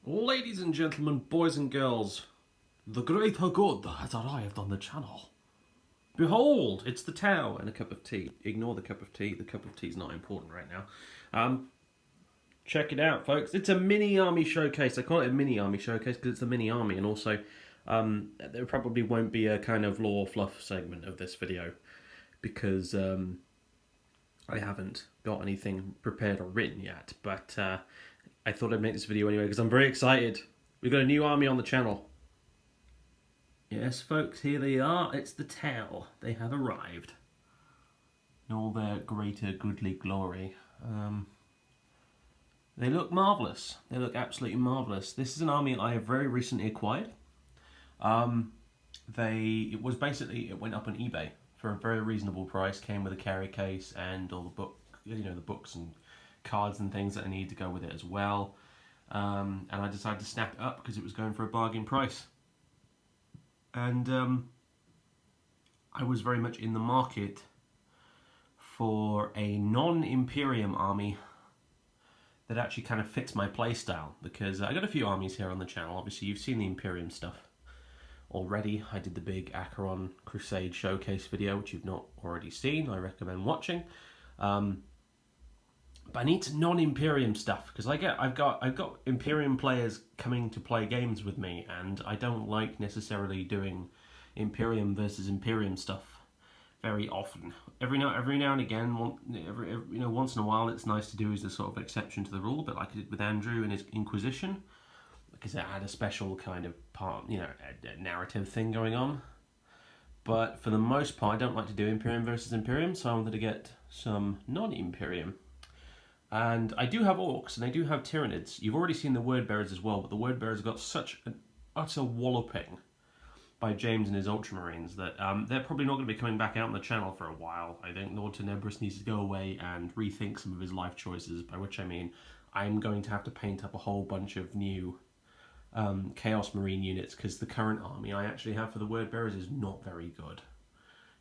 Ladies and gentlemen, boys and girls, the greater good has arrived on the channel. Behold, it's the Tau and a cup of tea. Ignore the cup of tea is not important right now. Check it out, folks. It's a mini army showcase. I call it a mini army showcase because it's a mini army, and also there probably won't be a kind of lore fluff segment of this video because I haven't got anything prepared or written yet, but I thought I'd make this video anyway because I'm very excited. We've got a new army on the channel. Yes, folks, here they are. It's the Tau. They have arrived in all their greater goodly glory. They look marvellous. They look absolutely marvellous. This is an army I have very recently acquired. It went up on eBay for a very reasonable price. Came with a carry case and all the the books and cards and things that I need to go with it as well. And I decided to snap it up because it was going for a bargain price. And I was very much in the market for a non-Imperium army that actually kind of fits my playstyle, because I got a few armies here on the channel. Obviously you've seen the Imperium stuff already. I did the big Acheron Crusade showcase video, which you've not already seen. I recommend watching. But I need some non-Imperium stuff, because I've got Imperium players coming to play games with me, and I don't like necessarily doing Imperium versus Imperium stuff very often. Every now and again, once in a while, it's nice to do as a sort of exception to the rule, but like I did with Andrew and his Inquisition, because it had a special kind of part, a narrative thing going on. But for the most part, I don't like to do Imperium versus Imperium, so I wanted to get some non-Imperium. And I do have Orcs, and I do have Tyranids. You've already seen the Wordbearers as well, but the Wordbearers got such an utter walloping by James and his Ultramarines that they're probably not going to be coming back out on the channel for a while. I think Lord Tenebris needs to go away and rethink some of his life choices, by which I mean I'm going to have to paint up a whole bunch of new Chaos Marine units, because the current army I actually have for the Wordbearers is not very good.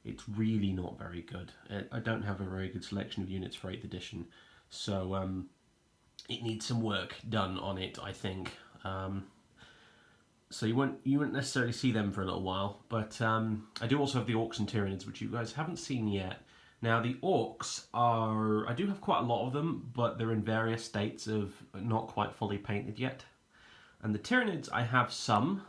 It's really not very good. I don't have a very good selection of units for 8th edition. So it needs some work done on it, I think. So you won't necessarily see them for a little while. But I do also have the Orcs and Tyranids, which you guys haven't seen yet. Now the Orcs I do have quite a lot of them, but they're in various states of not quite fully painted yet. And the Tyranids, I have some,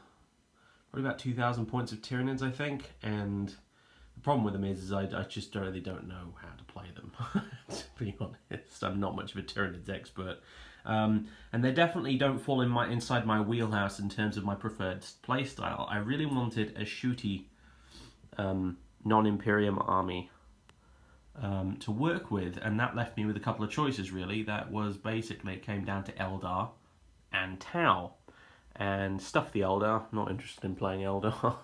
probably about 2,000 points of Tyranids, I think. And the problem with them is I just really don't know how to play them, to be honest. I'm not much of a Tyranids expert. And they definitely don't fall inside my wheelhouse in terms of my preferred playstyle. I really wanted a shooty non-Imperium army to work with, and that left me with a couple of choices, really. That was basically, it came down to Eldar and Tau. And stuff the Eldar, not interested in playing Eldar.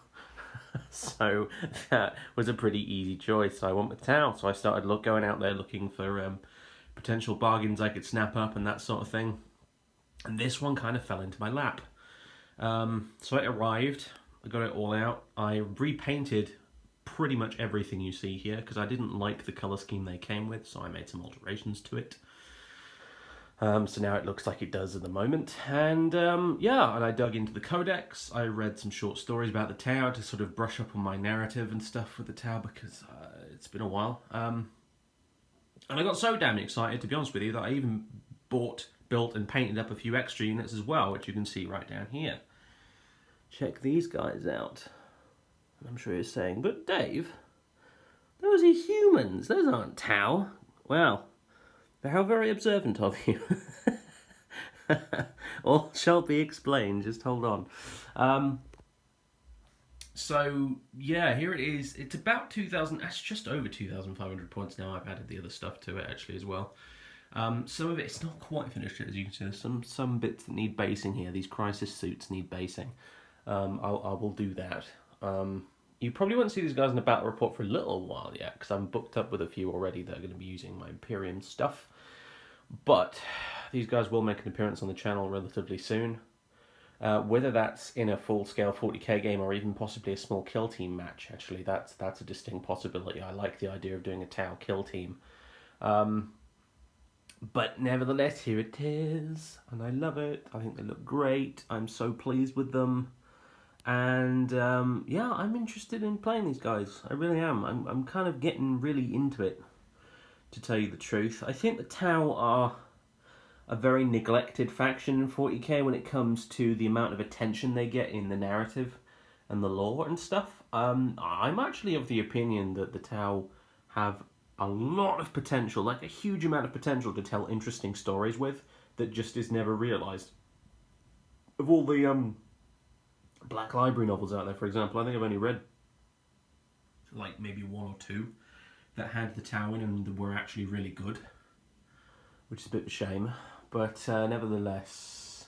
So that was a pretty easy choice. I went with Tau, so I started going out there looking for potential bargains I could snap up and that sort of thing. And this one kind of fell into my lap. So it arrived, I got it all out. I repainted pretty much everything you see here, because I didn't like the colour scheme they came with, so I made some alterations to it. So now it looks like it does at the moment. And yeah, and I dug into the codex. I read some short stories about the Tau to sort of brush up on my narrative and stuff with the Tau, because it's been a while. And I got so damn excited, to be honest with you, that I even bought, built and painted up a few extra units as well, which you can see right down here. Check these guys out. I'm sure you're saying, but Dave, those are humans, those aren't Tau. Well, how very observant of you. All shall be explained, just hold on. So, yeah, here it is. It's about 2,000, that's just over 2,500 points now. I've added the other stuff to it, actually, as well. Some of it's not quite finished, as you can see. There's some bits that need basing here. These crisis suits need basing. I will do that. You probably won't see these guys in the battle report for a little while yet, because I'm booked up with a few already that are going to be using my Imperium stuff. But these guys will make an appearance on the channel relatively soon. Whether that's in a full-scale 40k game or even possibly a small kill team match, actually, that's a distinct possibility. I like the idea of doing a Tau kill team. But nevertheless, here it is, and I love it. I think they look great. I'm so pleased with them. And yeah, I'm interested in playing these guys. I really am. I'm kind of getting really into it, to tell you the truth. I think the Tau are a very neglected faction in 40k when it comes to the amount of attention they get in the narrative and the lore and stuff. I'm actually of the opinion that the Tau have a lot of potential, like a huge amount of potential to tell interesting stories with that just is never realised. Of all the Black Library novels out there, for example, I think I've only read like maybe one or two that had the Tau in and were actually really good, which is a bit of a shame. But nevertheless,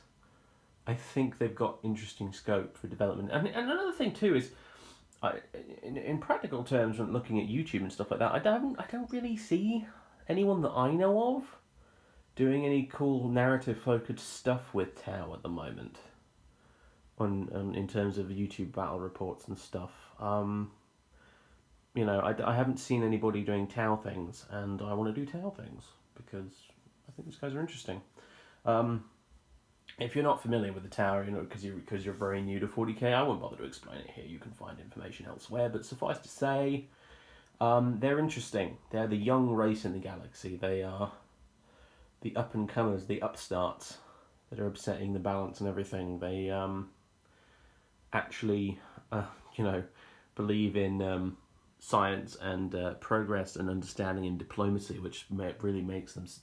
I think they've got interesting scope for development. And another thing too is, in practical terms, when looking at YouTube and stuff like that, I don't really see anyone that I know of doing any cool narrative-focused stuff with Tau at the moment. In terms of YouTube battle reports and stuff, you know, I haven't seen anybody doing Tau things, and I want to do Tau things because I think these guys are interesting. If you're not familiar with the Tower, you know, because you're very new to 40k, I won't bother to explain it here. You can find information elsewhere. But suffice to say, they're interesting. They're the young race in the galaxy. They are the up and comers, the upstarts that are upsetting the balance and everything. They actually, you know, believe in science and progress and understanding and diplomacy, which really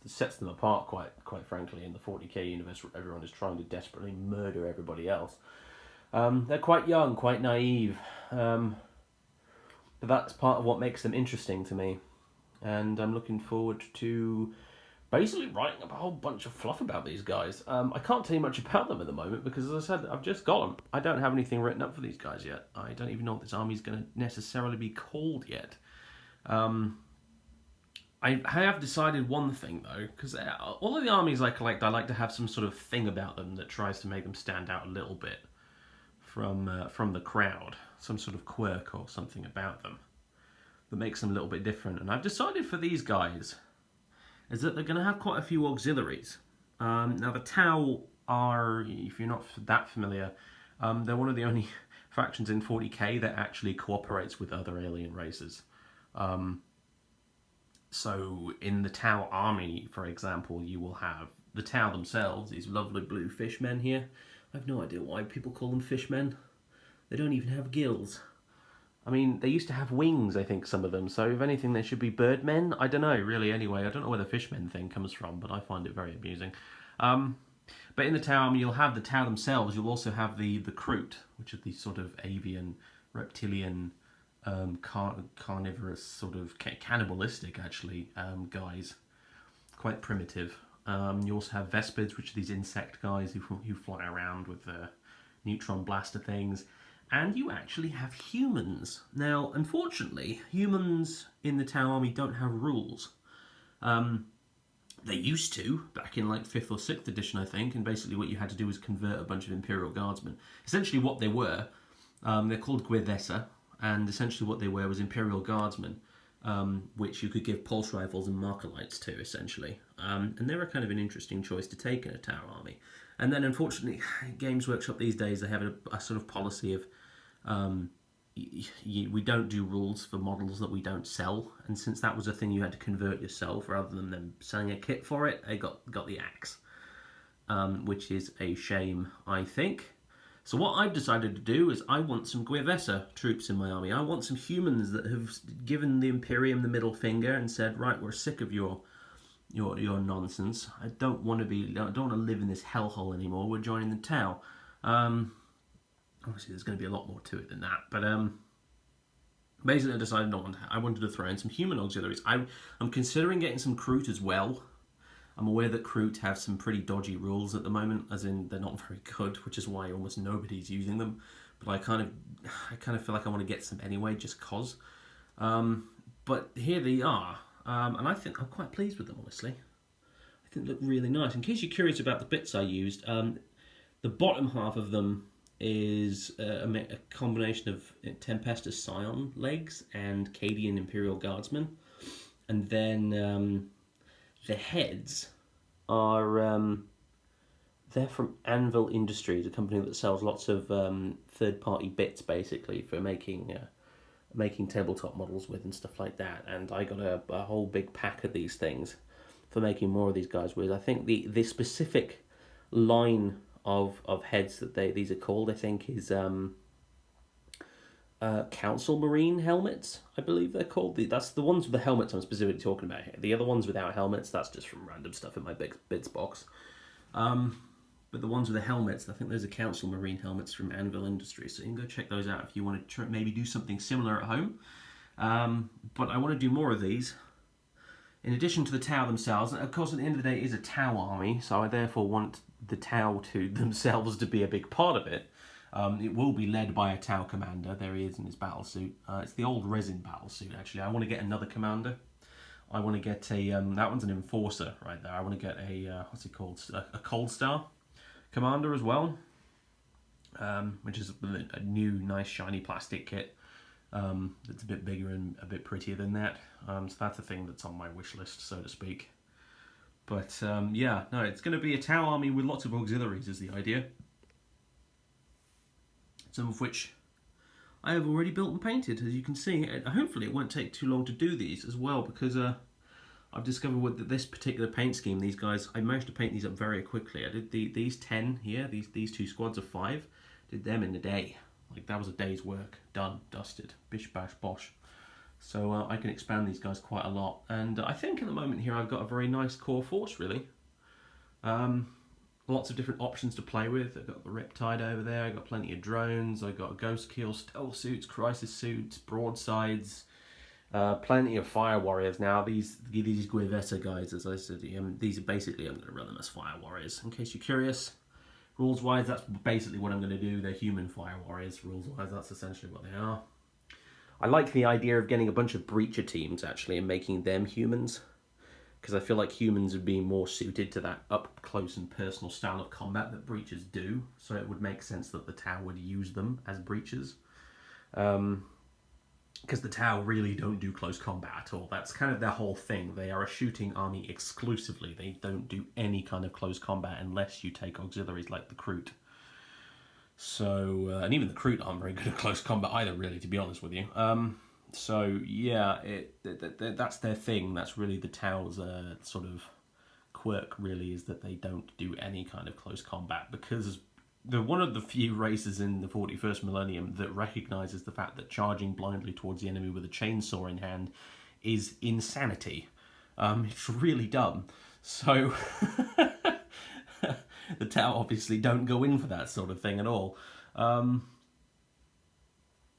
sets them apart. Quite frankly, in the 40k universe, where everyone is trying to desperately murder everybody else. They're quite young, quite naive, but that's part of what makes them interesting to me. And I'm looking forward to basically writing up a whole bunch of fluff about these guys. I can't tell you much about them at the moment because, as I said, I've just got them. I don't have anything written up for these guys yet. I don't even know what this army is going to necessarily be called yet. I have decided one thing though, because all of the armies I collect, I like to have some sort of thing about them that tries to make them stand out a little bit from the crowd. Some sort of quirk or something about them that makes them a little bit different. And I've decided for these guys is that they're going to have quite a few auxiliaries. Now the Tau are, if you're not that familiar, they're one of the only factions in 40k that actually cooperates with other alien races. So in the Tau army, for example, you will have the Tau themselves, these lovely blue fishmen here. I have no idea why people call them fishmen. They don't even have gills. I mean, they used to have wings, I think, some of them, so if anything, they should be birdmen. I don't know, really, anyway. I don't know where the fishmen thing comes from, but I find it very amusing. But in the Tau army, you'll have the Tau themselves. You'll also have the Kroot, which are these sort of avian, reptilian, carnivorous, sort of cannibalistic, actually, guys. Quite primitive. You also have Vespids, which are these insect guys who fly around with neutron blaster things. And you actually have humans. Now, unfortunately, humans in the Tau army don't have rules. They used to, back in like 5th or 6th edition, I think, and basically what you had to do was convert a bunch of Imperial Guardsmen. Essentially what they were, they're called Guevesa, and essentially what they were was Imperial Guardsmen, which you could give pulse rifles and marker lights to, essentially. And they were kind of an interesting choice to take in a Tau army. And then, unfortunately, Games Workshop these days, they have a sort of policy of we don't do rules for models that we don't sell. And since that was a thing you had to convert yourself rather than them selling a kit for it, they got the axe, which is a shame, I think. So what I've decided to do is I want some Guevesa troops in my army. I want some humans that have given the Imperium the middle finger and said, right, we're sick of your nonsense. I don't want to live in this hellhole anymore. We're joining the Tau. Obviously, there's going to be a lot more to it than that. But basically, I decided I wanted to throw in some human auxiliaries. I'm considering getting some Kroot as well. I'm aware that Kroot have some pretty dodgy rules at the moment, as in they're not very good, which is why almost nobody's using them. But I kind of feel like I want to get some anyway, just cause. But here they are. And I think I'm quite pleased with them, honestly. I think they look really nice. In case you're curious about the bits I used, the bottom half of them is a combination of Tempestus Scion legs and Cadian Imperial Guardsmen. And then the heads are they're from Anvil Industries, a company that sells lots of third-party bits, basically for making tabletop models with and stuff like that. And I got a whole big pack of these things for making more of these guys with. I think the specific line of heads that these are called, I think, is Council Marine helmets, I believe they're called. That's the ones with the helmets I'm specifically talking about here. The other ones without helmets, that's just from random stuff in my big bits box. But the ones with the helmets, I think those are Council Marine helmets from Anvil Industries. So you can go check those out if you want to maybe do something similar at home. But I want to do more of these. In addition to the Tau themselves, and of course at the end of the day it is a Tau army, so I therefore want the Tau to themselves to be a big part of it. It will be led by a Tau commander. There he is in his battle suit. It's the old resin battle suit, actually. I want to get another commander. I want to get a, that one's an enforcer right there. I want to get a, what's it called? A Cold Star commander as well, which is a new, nice, shiny plastic kit that's a bit bigger and a bit prettier than that. So that's a thing that's on my wish list, so to speak. But yeah, no, it's going to be a Tau army with lots of auxiliaries is the idea. Some of which I have already built and painted, as you can see. Hopefully it won't take too long to do these as well, because I've discovered with this particular paint scheme, these guys, I managed to paint these up very quickly. I did these 10 here, these two squads of 5, did them in a day. Like, that was a day's work, done, dusted, bish bash bosh. So I can expand these guys quite a lot. And I think at the moment here I've got a very nice core force, really. Lots of different options to play with. I've got the Riptide over there, I've got plenty of drones, I've got Ghost Kill, stealth suits, crisis suits, broadsides, plenty of fire warriors. Now these Guevetta guys, as I said, these are basically, I'm going to run them as fire warriors. In case you're curious, rules wise that's basically what I'm going to do. They're human fire warriors. Rules wise that's essentially what they are. I like the idea of getting a bunch of breacher teams actually and making them humans, because I feel like humans would be more suited to that up close and personal style of combat that breachers do. So it would make sense that the Tau would use them as breachers. Because the Tau really don't do close combat at all. That's kind of their whole thing. They are a shooting army exclusively. They don't do any kind of close combat unless you take auxiliaries like the Kroot. So, and even the Kroot aren't very good at close combat either, really, to be honest with you. So yeah, that's their thing. That's really the Tau's sort of quirk, really, is that they don't do any kind of close combat, because they're one of the few races in the 41st millennium that recognises the fact that charging blindly towards the enemy with a chainsaw in hand is insanity. It's really dumb. So the Tau obviously don't go in for that sort of thing at all.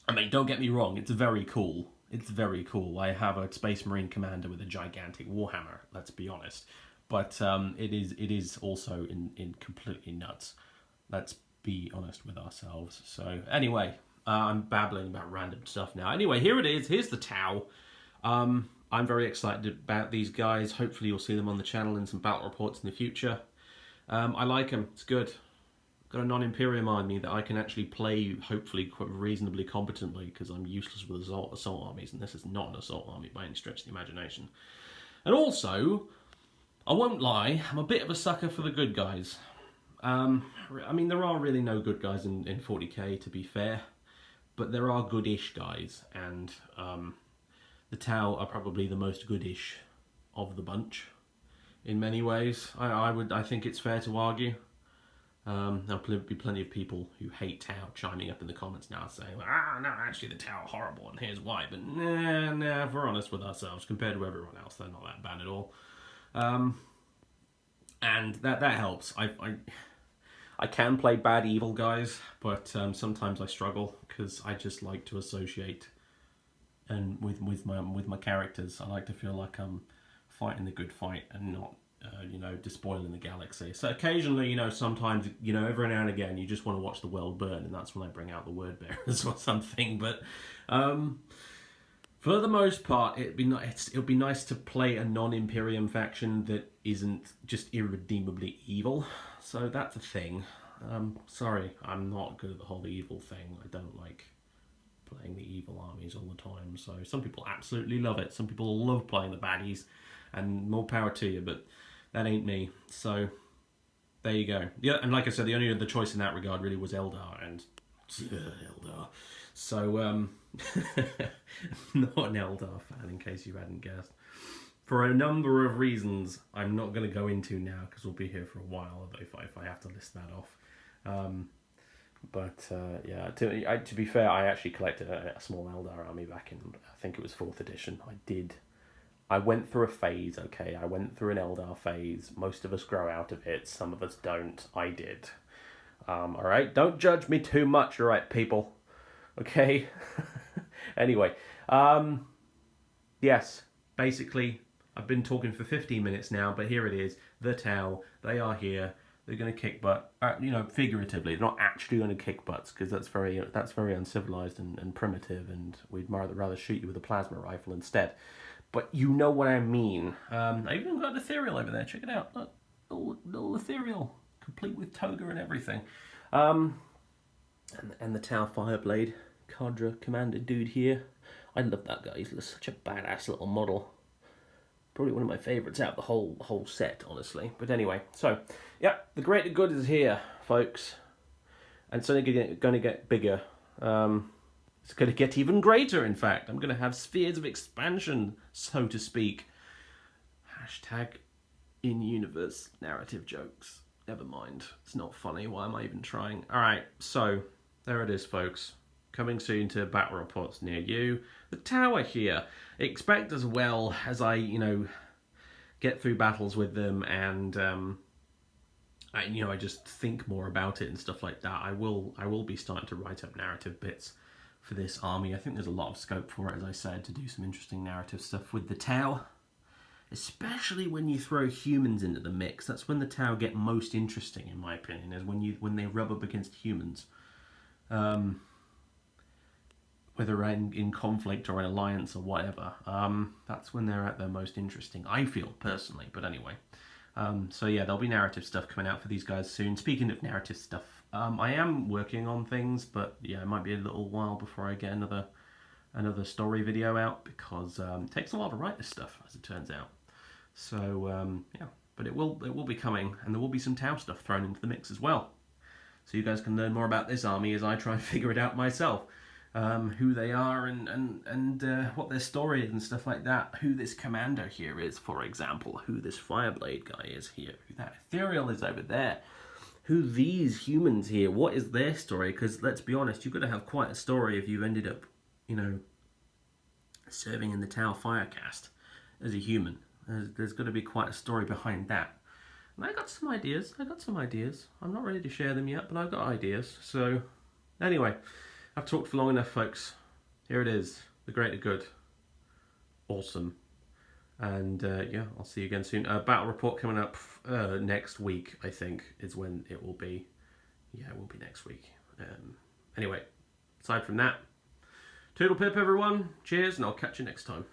I mean, don't get me wrong, it's very cool. It's very cool. I have a Space Marine commander with a gigantic Warhammer, let's be honest. But it is also in completely nuts. Let's be honest with ourselves. So anyway, I'm babbling about random stuff now. Anyway, here it is. Here's the Tau. I'm very excited about these guys. Hopefully you'll see them on the channel in some battle reports in the future. I like them. It's good. Got a non-Imperium army that I can actually play, hopefully, quite reasonably competently, because I'm useless with assault armies, and this is not an assault army by any stretch of the imagination. And also, I won't lie, I'm a bit of a sucker for the good guys. I mean, there are really no good guys in 40k, to be fair, but there are goodish guys, and the Tau are probably the most goodish of the bunch, in many ways. I think it's fair to argue. There'll be plenty of people who hate Tau chiming up in the comments now saying, no, actually the Tau are horrible and here's why. But nah, if we're honest with ourselves, compared to everyone else, they're not that bad at all. And that helps. I can play bad evil guys, but sometimes I struggle because I just like to associate and with my characters. I like to feel like I'm fighting the good fight and not despoiling the galaxy. So occasionally, sometimes, every now and again, you just want to watch the world burn, and that's when I bring out the word bearers or something. But for the most part, it'd be nice to play a non-Imperium faction that isn't just irredeemably evil. So that's a thing. Sorry, I'm not good at the whole evil thing. I don't like playing the evil armies all the time. So some people absolutely love it. Some people love playing the baddies, and more power to you. But that ain't me. So there you go. Yeah, and like I said, the only other choice in that regard really was Eldar, and Eldar. So not an Eldar fan, in case you hadn't guessed. For a number of reasons I'm not going to go into now, because we'll be here for a while if I have to list that off. Yeah, to be fair, I actually collected a small Eldar army back in, I think it was 4th edition. I went through a phase, okay? I went through an Eldar phase. Most of us grow out of it. Some of us don't. I did. Alright? Don't judge me too much, alright, people? Okay? Anyway. Yes. Basically, I've been talking for 15 minutes now, but here it is. The Tau. They are here. They're going to kick butt. Figuratively. They're not actually going to kick butts, because that's very uncivilized and primitive, and we'd rather shoot you with a plasma rifle instead. But you know what I mean. I even got an ethereal over there. Check it out. Look, little ethereal, complete with toga and everything. And the Tau Fireblade Cadre Commander dude here. I love that guy. He's such a badass little model. Probably one of my favourites out of the whole set, honestly. But anyway, so yeah, the greater good is here, folks, and it's only going to get bigger. It's going to get even greater, in fact. I'm going to have spheres of expansion, so to speak. Hashtag in-universe narrative jokes. Never mind. It's not funny. Why am I even trying? Alright, so there it is, folks. Coming soon to battle reports near you. The Tower here. Expect as well as I, get through battles with them and, I just think more about it and stuff like that. I will be starting to write up narrative bits for this army. I think there's a lot of scope for it, as I said, to do some interesting narrative stuff with the Tau. Especially when you throw humans into the mix. That's when the Tau get most interesting, in my opinion, is when they rub up against humans. Whether in conflict or in alliance or whatever. That's when they're at their most interesting, I feel, personally. But anyway. So yeah, there'll be narrative stuff coming out for these guys soon. Speaking of narrative stuff, I am working on things, but yeah, it might be a little while before I get another story video out, because it takes a while to write this stuff, as it turns out. So yeah, but it will be coming, and there will be some Tau stuff thrown into the mix as well. So you guys can learn more about this army as I try and figure it out myself. Who they are and what their story is and stuff like that. Who this commander here is, for example. Who this Fireblade guy is here. Who that ethereal is over there. Who these humans here, what is their story? Because let's be honest, you've got to have quite a story if you've ended up, serving in the Tau Firecast as a human. There's got to be quite a story behind that. And I got some ideas. I'm not ready to share them yet, but I've got ideas. So, anyway, I've talked for long enough, folks. Here it is, the greater good. Awesome. And yeah, I'll see you again soon. Battle report coming up next week, I think, is when it will be. Yeah, it will be next week. Anyway, aside from that, toodle pip, everyone. Cheers, and I'll catch you next time.